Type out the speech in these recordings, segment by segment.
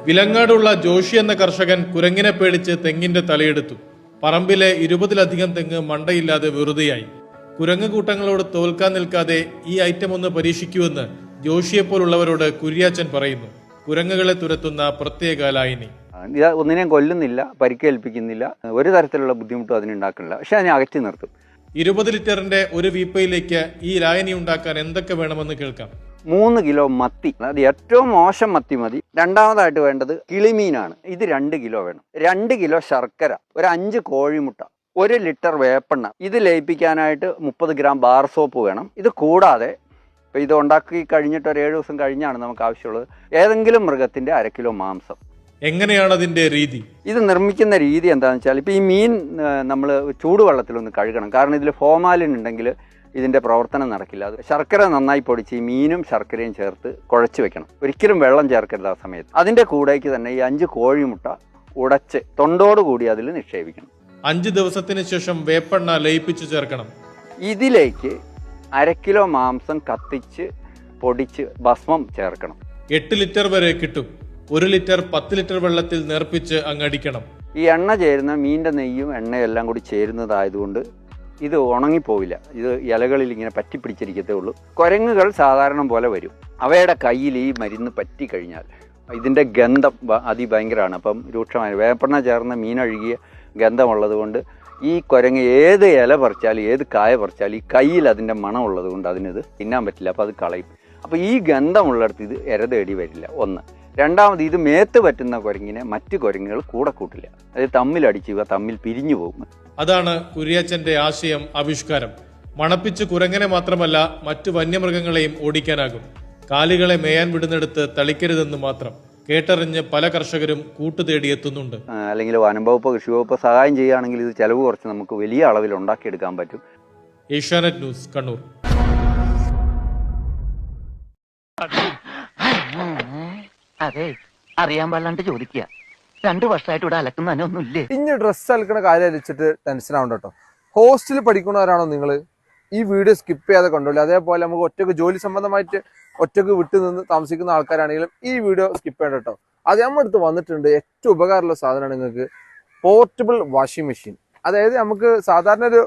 വിലങ്ങാടുള്ള ജോഷി എന്ന കർഷകൻ കുരങ്ങിനെ പേടിച്ച് തെങ്ങിന്റെ തലയെടുത്തു. പറമ്പിലെ 20-ലധികം തെങ്ങ് മണ്ടയില്ലാതെ വെറുതെയായി. കുരങ്ങ് കൂട്ടങ്ങളോട് തോൽക്കാൻ നിൽക്കാതെ ഈ ഐറ്റം ഒന്ന് പരീക്ഷിക്കുമെന്ന് ജോഷിയെപ്പോലുള്ളവരോട് കുര്യാച്ചൻ പറയുന്നു. കുരങ്ങുകളെ തുരത്തുന്ന പ്രത്യേക ലായനി. ഇത് ഒന്നിനെയും കൊല്ലുന്നില്ല, പരിക്കേൽപ്പിക്കുന്നില്ല, ഒരു തരത്തിലുള്ള ബുദ്ധിമുട്ടും അതിനുണ്ടാക്കുന്നില്ല. പക്ഷെ അതിനെ അകറ്റി നിർത്തും. 20 ലിറ്ററിന്റെ ഒരു വീപ്പയിലേക്ക് ഈ ലായനി ഉണ്ടാക്കാൻ എന്തൊക്കെ വേണമെന്ന് കേൾക്കാം. 3 കിലോ മത്തി, അത് ഏറ്റവും മോശം മത്തി മതി. രണ്ടാമതായിട്ട് വേണ്ടത് കിളിമീനാണ്, ഇത് 2 കിലോ വേണം. 2 കിലോ ശർക്കര, ഒരു 5 കോഴിമുട്ട, 1 ലിറ്റർ വേപ്പെണ്ണ, ഇത് ലയിപ്പിക്കാനായിട്ട് 30 ഗ്രാം ബാർ സോപ്പ് വേണം. ഇത് കൂടാതെ ഇപ്പോൾ ഇത് ഉണ്ടാക്കി കഴിഞ്ഞിട്ട് ഒരു 7 ദിവസം കഴിഞ്ഞാണ് നമുക്ക് ആവശ്യമുള്ളത് ഏതെങ്കിലും മൃഗത്തിൻ്റെ 1/2 കിലോ മാംസം. എങ്ങനെയാണ് അതിന്റെ രീതി? ഇത് നിർമ്മിക്കുന്ന രീതി എന്താണെന്ന് വെച്ചാൽ, ഇപ്പോൾ ഈ മീൻ നമ്മൾ ചൂടുവെള്ളത്തിലൊന്ന് കഴുകണം. കാരണം ഇതിൽ ഫോർമാലിൻ ഉണ്ടെങ്കിൽ ഇതിൻ്റെ പ്രവർത്തനം നടക്കില്ല. അത് ശർക്കര നന്നായി പൊടിച്ച് ഈ മീനും ശർക്കരയും ചേർത്ത് കുഴച്ച് വെക്കണം. ഒരിക്കലും വെള്ളം ചേർക്കരുത് ആ സമയത്ത്. അതിൻ്റെ കൂടേക്ക് തന്നെ ഈ 5 കോഴിമുട്ട ഉടച്ച് തൊണ്ടോടുകൂടി അതിൽ നിക്ഷേപിക്കണം. 5 ദിവസത്തിന് ശേഷം വേപ്പെണ്ണ ലയിപ്പിച്ച് ചേർക്കണം. ഇതിലേക്ക് 1/2 കിലോ മാംസം കത്തിച്ച് പൊടിച്ച് ഭസ്മം ചേർക്കണം. 8 ലിറ്റർ വരെ കിട്ടും. 1 ലിറ്റർ 10 ലിറ്റർ വെള്ളത്തിൽ നേർപ്പിച്ച് അങ്ങടിക്കണം. ഈ എണ്ണ ചേരുന്ന മീനിൻ്റെ നെയ്യും എണ്ണയും എല്ലാം കൂടി ചേരുന്നതായതുകൊണ്ട് ഇത് ഉണങ്ങിപ്പോവില്ല. ഇത് ഇലകളിൽ ഇങ്ങനെ പറ്റിപ്പിടിച്ചിരിക്കത്തേ ഉള്ളൂ. കുരങ്ങുകൾ സാധാരണ പോലെ വരും. അവയുടെ കയ്യിൽ ഈ മരുന്ന് പറ്റിക്കഴിഞ്ഞാൽ ഇതിൻ്റെ ഗന്ധം അതിഭയങ്കരമാണ്. അപ്പം രൂക്ഷമായ വേപ്പെണ്ണ ചേർന്ന മീനഴുകിയ ഗന്ധമുള്ളത് കൊണ്ട് ഈ കുരങ്ങ് ഏത് ഇല പറിച്ചാലും ഏത് കായ പറിച്ചാലും ഈ കയ്യിൽ അതിൻ്റെ മണമുള്ളത് കൊണ്ട് അതിനിത് തിന്നാൻ പറ്റില്ല. അപ്പോൾ അത് കളയും. അപ്പോൾ ഈ ഗന്ധമുള്ളിടത്ത് ഇത് ഇര തേടി വരില്ല. ഒന്ന്. രണ്ടാമത്, ഇത് മേത്ത് പറ്റുന്ന കുരങ്ങിനെ മറ്റു കുരങ്ങുകൾ കൂടെ കൂട്ടില്ല. അത് തമ്മിലടിച്ച് തമ്മിൽ പിരിഞ്ഞു പോകും. അതാണ് കുര്യാച്ചന്റെ ആശയം, ആവിഷ്കാരം. മണപ്പിച്ച് കുരങ്ങനെ മാത്രമല്ല മറ്റു വന്യമൃഗങ്ങളെയും ഓടിക്കാനാകും. കാലികളെ മേയാൻ വിടുന്നിടത്ത് തളിക്കരുതെന്ന് മാത്രം. കേട്ടറിഞ്ഞ് പല കർഷകരും കൂട്ടുതേടിയെത്തുന്നുണ്ട്. അല്ലെങ്കിൽ വനം വകുപ്പ്, കൃഷി വകുപ്പ് സഹായം ചെയ്യുകയാണെങ്കിൽ ഇത് ചെലവ് കുറച്ച് നമുക്ക് വലിയ അളവിൽ ഉണ്ടാക്കിയെടുക്കാൻ പറ്റും. ഏഷ്യാനെറ്റ് ന്യൂസ്, കണ്ണൂർ. അതെ, അറിയാൻ പാടില്ലാണ്ട് ചോദിക്കുക. 2 വർഷമായിട്ട് ഇവിടെ അലക്കുന്നൊന്നുമില്ലേ? ഇനി ഡ്രസ്സ് അലക്കണ കാര്യം അലിച്ചിട്ട് ടെൻഷൻ ആവണ്ട കേട്ടോ. ഹോസ്റ്റലിൽ പഠിക്കുന്നവരാണോ നിങ്ങൾ, ഈ വീഡിയോ സ്കിപ്പ് ചെയ്യാതെ കണ്ടോളൂ. അതേപോലെ നമുക്ക് ഒറ്റക്ക് ജോലി സംബന്ധമായിട്ട് ഒറ്റക്ക് വിട്ടു നിന്ന് താമസിക്കുന്ന ആൾക്കാരാണെങ്കിലും ഈ വീഡിയോ സ്കിപ്പ് ചെയ്യണ്ട കേട്ടോ. അത് നമ്മുടെ അടുത്ത് വന്നിട്ടുണ്ട്. ഏറ്റവും ഉപകാരമുള്ള സാധനമാണ് നിങ്ങൾക്ക് പോർട്ടബിൾ വാഷിംഗ് മെഷീൻ. അതായത് നമുക്ക് സാധാരണ ഒരു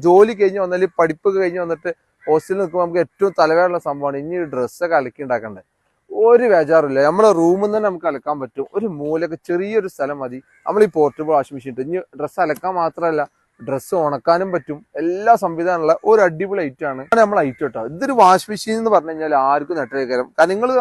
ജോലി കഴിഞ്ഞ് വന്നാൽ, പഠിപ്പ് കഴിഞ്ഞ് വന്നിട്ട് ഹോസ്റ്റലിൽ നിൽക്കുമ്പോൾ നമുക്ക് ഏറ്റവും തലവേദനയുള്ള സംഭവമാണ് ഇനി ഡ്രസ്സൊക്കെ അലക്കി ഉണ്ടാക്കണ്ടേ. ഒരു ബേജാറില്ല, നമ്മളെ റൂമിൽ നിന്ന് തന്നെ നമുക്ക് അലക്കാൻ പറ്റും. ഒരു മൂലൊക്കെ ചെറിയൊരു സ്ഥലം മതി, നമ്മൾ ഈ പോർട്ടബിൾ വാഷിംഗ് മെഷീൻ ഇട്ട് ഇനി ഡ്രസ്സ് അലക്കാൻ മാത്രമല്ല ഡ്രസ്സ് ഉണക്കാനും പറ്റും. എല്ലാ സംവിധാനമുള്ള ഒരു അടിപൊളി ഐറ്റമാണ് നമ്മൾ ഐറ്റം കേട്ടോ. ഇതൊരു വാഷിംഗ് മെഷീൻ എന്ന് പറഞ്ഞു കഴിഞ്ഞാൽ ആർക്കും നെട്ടേക്കാരം. കാരണം നിങ്ങൾ